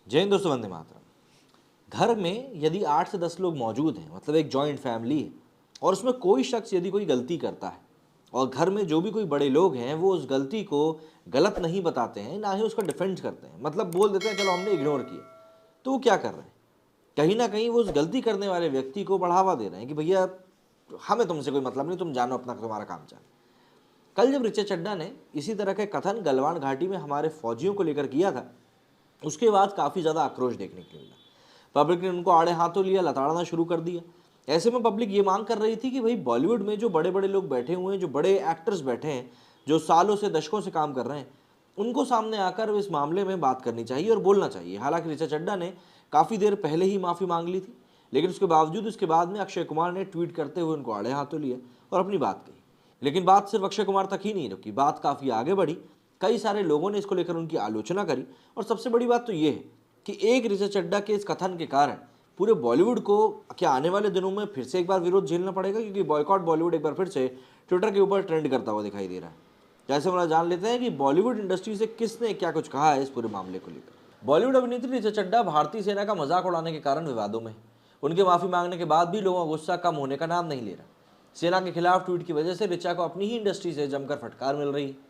जय हिंद दोस्तों, वंदे मातरम। घर में यदि 8 से 10 लोग मौजूद हैं, मतलब एक जॉइंट फैमिली है, और उसमें कोई शख्स यदि कोई गलती करता है और घर में जो भी कोई बड़े लोग हैं वो उस गलती को गलत नहीं बताते हैं, ना ही उसका डिफेंड करते हैं, मतलब बोल देते हैं चलो हमने इग्नोर किया, तो वो क्या कर रहे हैं? कहीं ना कहीं वो उस गलती करने वाले व्यक्ति को बढ़ावा दे रहे हैं कि भैया हमें तुमसे कोई मतलब नहीं, तुम जानो अपना, तुम्हारा काम जानो। कल जब ऋचा चड्ढा ने इसी तरह के कथन गलवान घाटी में हमारे फौजियों को लेकर किया था, उसके बाद काफ़ी ज़्यादा आक्रोश देखने को मिला। पब्लिक ने उनको आड़े हाथों लिया, लताड़ना शुरू कर दिया। ऐसे में पब्लिक ये मांग कर रही थी कि भाई बॉलीवुड में जो बड़े बड़े लोग बैठे हुए हैं, जो बड़े एक्टर्स बैठे हैं, जो सालों से दशकों से काम कर रहे हैं, उनको सामने आकर इस मामले में बात करनी चाहिए और बोलना चाहिए। हालांकि ऋचा चड्ढा ने काफ़ी देर पहले ही माफ़ी मांग ली थी, लेकिन उसके बावजूद उसके बाद में अक्षय कुमार ने ट्वीट करते हुए उनको आड़े हाथों लिया और अपनी बात कही। लेकिन बात सिर्फ अक्षय कुमार तक ही नहीं रुकी, बात काफ़ी आगे बढ़ी। कई सारे लोगों ने इसको लेकर उनकी आलोचना करी, और सबसे बड़ी बात तो ये है कि एक ऋचा चड्ढा के इस कथन के कारण पूरे बॉलीवुड को क्या आने वाले दिनों में फिर से एक बार विरोध झेलना पड़ेगा, क्योंकि बॉयकॉट बॉलीवुड एक बार फिर से ट्विटर के ऊपर ट्रेंड करता हुआ दिखाई दे रहा है। जैसे वाला जान लेते हैं कि बॉलीवुड इंडस्ट्री से किसने क्या कुछ कहा है इस पूरे मामले को लेकर। बॉलीवुड अभिनेत्री ऋचा चड्ढा भारतीय सेना का मजाक उड़ाने के कारण विवादों में है। उनके माफी मांगने के बाद भी लोगों का गुस्सा कम होने का नाम नहीं ले रहा। सेना के खिलाफ ट्वीट की वजह से ऋचा को अपनी ही इंडस्ट्री से जमकर फटकार मिल रही है।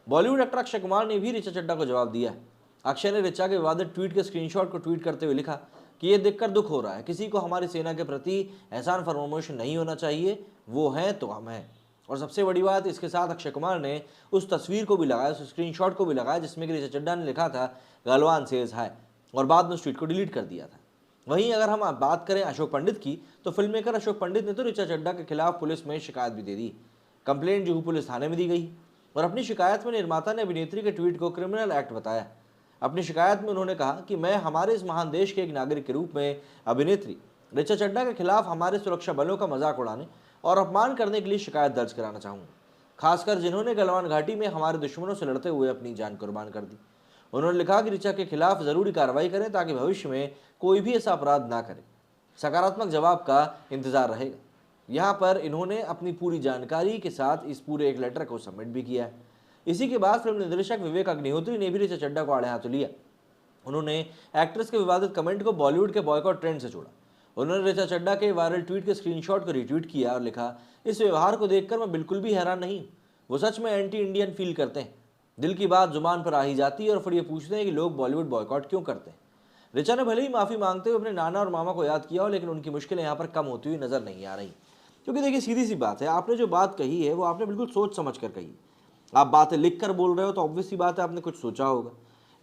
बॉलीवुड एक्टर अक्षय कुमार ने भी ऋचा चड्ढा को जवाब दिया है। अक्षय ने ऋचा के विवादित ट्वीट के स्क्रीनशॉट को ट्वीट करते हुए लिखा कि ये देखकर दुख हो रहा है, किसी को हमारी सेना के प्रति एहसान फरमाइश नहीं होना चाहिए, वो है तो हम हैं। और सबसे बड़ी बात, इसके साथ अक्षय कुमार ने उस तस्वीर को भी लगाया, उस स्क्रीनशॉट को भी लगाया जिसमें कि ऋचा चड्ढा ने लिखा था गलवान सेज हाय, और बाद में उस ट्वीट को डिलीट कर दिया था। वहीं अगर हम बात करें अशोक पंडित की, तो फिल्म मेकर अशोक पंडित ने तो ऋचा चड्ढा के खिलाफ पुलिस में शिकायत भी दे दी। कंप्लेंट जुहू पुलिस थाने में दी गई, और अपनी शिकायत में निर्माता ने अभिनेत्री के ट्वीट को क्रिमिनल एक्ट बताया। अपनी शिकायत में उन्होंने कहा कि मैं हमारे इस महान देश के एक नागरिक के रूप में अभिनेत्री ऋचा चड्ढा के खिलाफ हमारे सुरक्षा बलों का मजाक उड़ाने और अपमान करने के लिए शिकायत दर्ज कराना चाहूँगा, खासकर जिन्होंने गलवान घाटी में हमारे दुश्मनों से लड़ते हुए अपनी जान कुर्बान कर दी। उन्होंने लिखा कि ऋचा के खिलाफ जरूरी कार्रवाई करें ताकि भविष्य में कोई भी ऐसा अपराध ना करे। सकारात्मक जवाब का इंतजार रहेगा। यहाँ पर इन्होंने अपनी पूरी जानकारी के साथ इस पूरे एक लेटर को सबमिट भी किया है। इसी के बाद फिल्म निर्देशक विवेक अग्निहोत्री ने भी ऋचा चड्ढा को आड़े हाथों लिया। उन्होंने एक्ट्रेस के विवादित कमेंट को बॉलीवुड के बॉयकॉट ट्रेंड से जोड़ा। उन्होंने ऋचा चड्ढा के वायरल ट्वीट के स्क्रीनशॉट को रिट्वीट किया और लिखा, इस व्यवहार को देखकर मैं बिल्कुल भी हैरान नहीं। वो सच में एंटी इंडियन फील करते हैं। दिल की बात जुबान पर आ ही जाती है और फिर ये पूछते हैं कि लोग बॉलीवुड बॉयकॉट क्यों करते हैं। ऋचा ने भले ही माफी मांगते हुए अपने नाना और मामा को याद किया हो, लेकिन उनकी मुश्किलें यहाँ पर कम होती हुई नजर नहीं आ रही। क्योंकि देखिए, सीधी सी बात है, आपने जो बात कही है वो आपने बिल्कुल सोच समझ कर कही। आप बातें लिख कर बोल रहे हो तो ऑब्वियस सी बात है आपने कुछ सोचा होगा,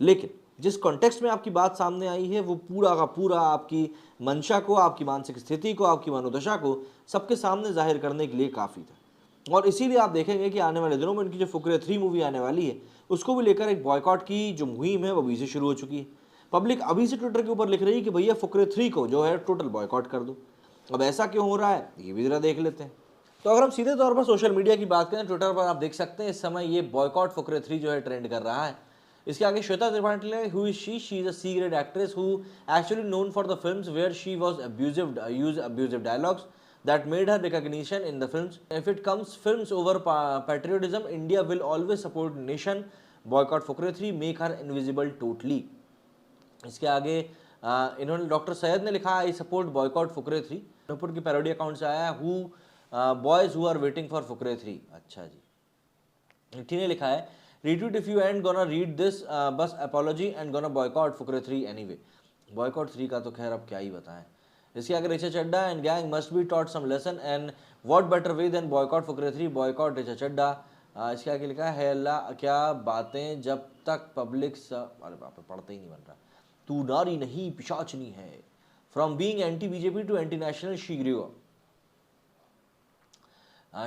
लेकिन जिस कॉन्टेक्स्ट में आपकी बात सामने आई है वो पूरा का पूरा आपकी मंशा को, आपकी मानसिक स्थिति को, आपकी मनोदशा को सबके सामने जाहिर करने के लिए काफ़ी था। और इसीलिए आप देखेंगे कि आने वाले दिनों में उनकी जो फुकरे 3 मूवी आने वाली है, उसको भी लेकर एक बॉयकॉट की जो मुहिम है वो अभी से शुरू हो चुकी है। पब्लिक अभी से ट्विटर के ऊपर लिख रही है कि भैया फुकरे 3 को जो है टोटल बॉयकॉट कर दो। अब ऐसा क्यों हो रहा है ये भी जरा देख लेते हैं। तो अगर हम सीधे तौर पर सोशल मीडिया की बात करें, ट्विटर पर आप देख सकते हैं इस समय ये बॉयकॉट फुकरे 3 जो है ट्रेंड कर रहा है। इसके आगे श्वेता त्रिपाठी ने, who is she is a C grade actress who actually known for the films where she was abusive dialogues that made her recognition in the films. If it comes films over patriotism, India will always support nation. Boycott Fukrey 3, make her invisible totally. इसके आगे इन्होंने doctor Syed ने लिखा, I support boycott Fukrey 3। Nupur की parody account से आया, who boys who are waiting for Fukrey 3। अच्छा जी। निठी ने लिखा है, retweet if you and gonna read this, बस apology and gonna boycott Fukrey 3 anyway. Boycott 3 का तो खैर अब क्या ही बताएं। इसके आगे Richa Chadha and gang must be taught some lesson and what better way than boycott Fukrey 3, boycott Richa Chadha. इसके आगे लिखा है, हेला क्या बातें जब तक पब्लिक अरे बाप रे, पढ़ते ही नहीं बन रहा। तू नारी नहीं पिशाचनी है, from being anti BJP to anti national she grew up.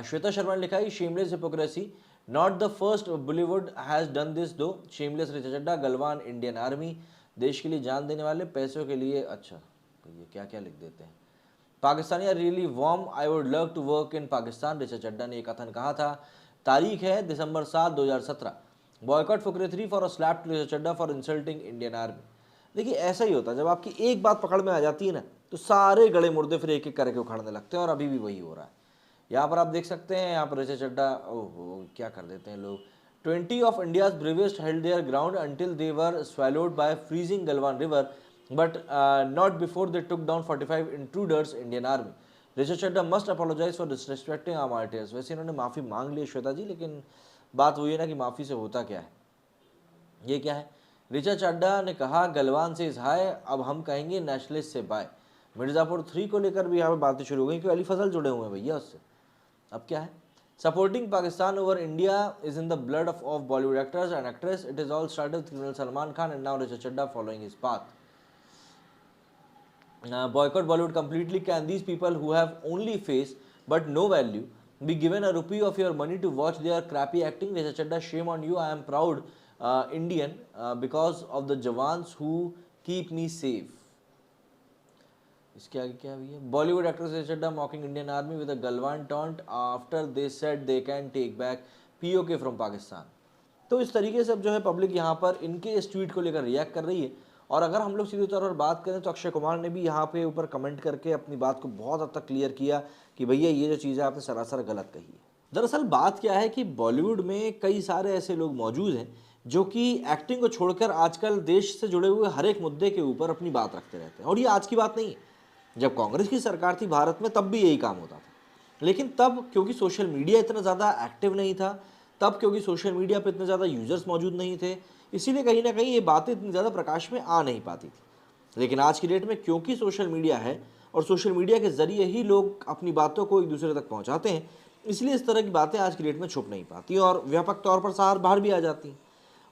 Shweta Sharma ने लिखा है, shameless hypocrisy, not the first Bollywood has done this though. Shameless Richa Chadha, Galwan Indian army, देश के लिए जान देने वाले, पैसों के लिए। अच्छा, तो ये क्या क्या लिख देते हैं। Pakistani are really warm, I would love to work in Pakistan, Richa Chadha ने एक कथन कहा था। तारीख है दिसंबर 7, 2017। Boycott Fukrey 3 for a slap to Richa Chadha for insulting Indian army. देखिए, ऐसा ही होता है, जब आपकी एक बात पकड़ में आ जाती है ना, तो सारे गड़े मुर्दे फिर एक एक करके उखाड़ने लगते हैं, और अभी भी वही हो रहा है। यहाँ पर आप देख सकते हैं, यहाँ पर ऋचा चड्ढा, ओहो क्या कर देते हैं लोग, 20 of India's bravest held their ground until they were swallowed by freezing Galwan River, but not before they took down 45 intruders Indian Army. Rishabh Chadha must apologize for disrespecting our martyrs. वैसे इन्होंने माफ़ी मांग ली श्वेता जी, लेकिन बात वही है ना कि माफ़ी से होता क्या है। ये क्या है? ऋषभ चड्ढा ने कहा गलवान से इज हाय, अब हम कहेंगे नेशनलिस्ट से बाय। मिर्ज़ापुर 3 को लेकर भी यहाँ पे बातें शुरू हो गई, क्योंकि अली फजल जुड़े हुए हैं भैया उससे। अब क्या है? Supporting Pakistan over India is in the blood of Bollywood actors and actresses. It is all started with Colonel Salman Khan and now Rishabh Chadha following his path. Boycott Bollywood completely. Can these people who have only face but no value be given a rupee of your money to watch their crappy acting? Rishabh Chadha, shame on you. I am proud Indian because of the jawans who keep me safe. इसके आगे क्या है? Bollywood actress Rishabh Chadha mocking Indian army with a Galwan taunt after they said they can take back POK from Pakistan. तो इस तरीके से अब जो है पब्लिक यहाँ पर इनके इस ट्वीट को लेकर रिएक्ट कर रही है। और अगर हम लोग सीधे तौर पर बात करें तो अक्षय कुमार ने भी यहाँ पे ऊपर कमेंट करके अपनी बात को बहुत हद तक क्लियर किया कि भैया ये जो चीज़ है आपने सरासर गलत कही है। दरअसल बात क्या है कि बॉलीवुड में कई सारे ऐसे लोग मौजूद हैं जो कि एक्टिंग को छोड़कर आजकल देश से जुड़े हुए हर एक मुद्दे के ऊपर अपनी बात रखते रहते हैं। और ये आज की बात नहीं है, जब कांग्रेस की सरकार थी भारत में तब भी यही काम होता था। लेकिन तब क्योंकि सोशल मीडिया इतना ज़्यादा एक्टिव नहीं था, तब क्योंकि सोशल मीडिया पे इतने ज़्यादा यूज़र्स मौजूद नहीं थे, इसीलिए कहीं ना कहीं ये बातें इतनी ज़्यादा प्रकाश में आ नहीं पाती थी। लेकिन आज की डेट में क्योंकि सोशल मीडिया है और सोशल मीडिया के ज़रिए ही लोग अपनी बातों को एक दूसरे तक पहुँचाते हैं, इसलिए इस तरह की बातें आज की डेट में छुप नहीं पाती और व्यापक तौर पर बाहर भी आ जाती हैं।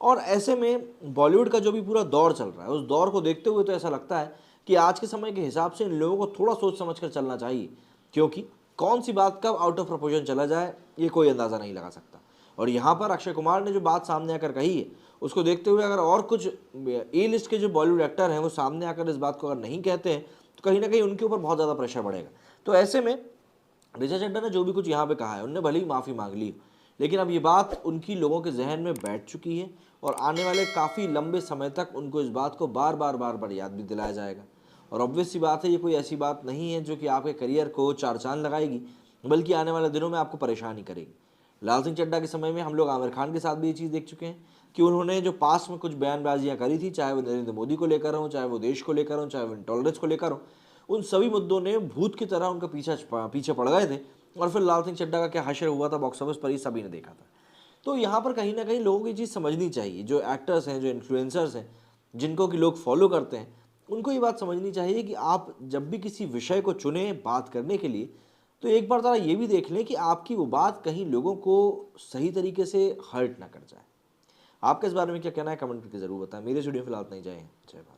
और ऐसे में बॉलीवुड का जो भी पूरा दौर चल रहा है, उस दौर को देखते हुए तो ऐसा लगता है कि आज के समय के हिसाब से इन लोगों को थोड़ा सोच समझ कर चलना चाहिए, क्योंकि कौन सी बात कब आउट ऑफ प्रोपोर्शन चला जाए ये कोई अंदाज़ा नहीं लगा सकता। और यहाँ पर अक्षय कुमार ने जो बात सामने आकर कही है, उसको देखते हुए अगर और कुछ ए लिस्ट के जो बॉलीवुड एक्टर हैं वो सामने आकर इस बात को अगर नहीं कहते हैं तो कहीं ना कहीं उनके ऊपर बहुत ज़्यादा प्रेशर बढ़ेगा। तो ऐसे में ऋषभ चड्ढा ने जो भी कुछ यहाँ पर कहा है, उनने भले ही माफ़ी मांग ली, लेकिन अब ये बात उनकी लोगों के जहन में बैठ चुकी है और आने वाले काफ़ी लंबे समय तक उनको इस बात को बार बार याद भी दिलाया जाएगा। और ऑब्वियस सी बात है, ये कोई ऐसी बात नहीं है जो कि आपके करियर को चार चांद लगाएगी, बल्कि आने वाले दिनों में आपको परेशान ही करेगी। लाल सिंह चड्ढा के समय में हम लोग आमिर खान के साथ भी ये चीज़ देख चुके हैं कि उन्होंने जो पास में कुछ बयानबाजियाँ करी थी, चाहे वो नरेंद्र मोदी को लेकर हों, चाहे वो देश को लेकर हों, चाहे वो इंटॉलरेंस को लेकर हों, उन सभी मुद्दों ने भूत की तरह उनका पीछे पड़ गए थे। और फिर लाल सिंह चड्ढा का क्या हश्र हुआ था बॉक्स ऑफिस पर, ही सभी ने देखा था। तो यहाँ पर कहीं ना कहीं लोगों को ये चीज़ समझनी चाहिए, जो एक्टर्स हैं, जो इन्फ्लुएंसर्स हैं, जिनको कि लोग फॉलो करते हैं, उनको ये बात समझनी चाहिए कि आप जब भी किसी विषय को चुने बात करने के लिए, तो एक बार ज़रा ये भी देख लें कि आपकी वो बात कहीं लोगों को सही तरीके से हर्ट ना कर जाए। आपका इस बारे में क्या कहना है, कमेंट करके ज़रूर बताएं। मेरे स्टूडियो फिलहाल नहीं जाए। जय भारत।